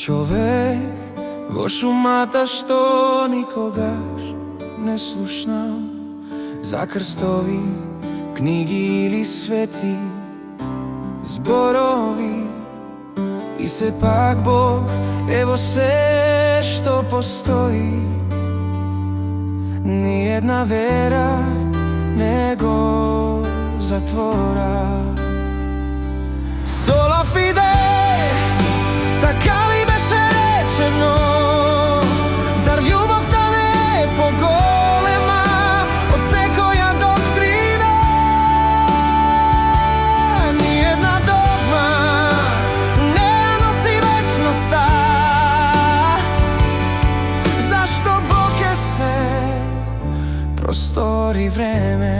Човек во шумата што никогаш не слушнам за крстови, книги или свети зборови. И сепак Бог е во се што постои. Ни една вера не го затвора. Сола фиде, така ли беше речено? Зар љубовта не е поголема од секоја доктрина? Ни една догма не ја носи вечноста. Зашто Бог е се простори време?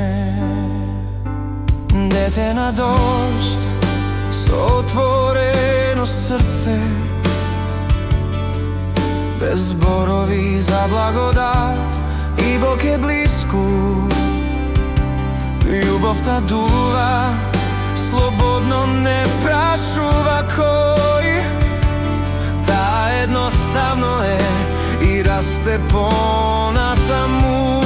Дете на дожд со отворено срце, без зборови за благодат, и Бог е близко. Љубовта дува, слободно не прашува кој. Таа едноставно е и расте понатаму.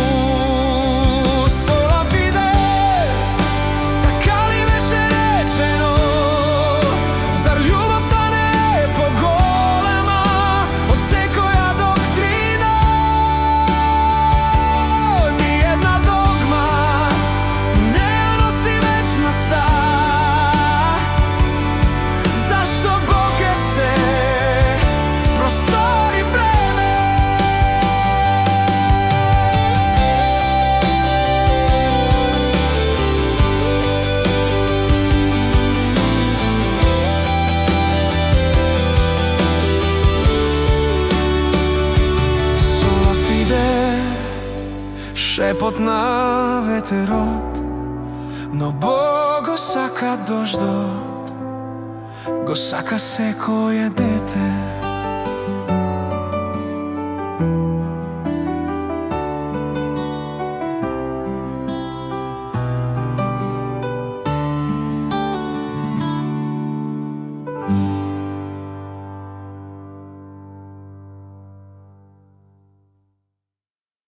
Шепот на ветерот, но Бог го сака дождот, го сака секој дете.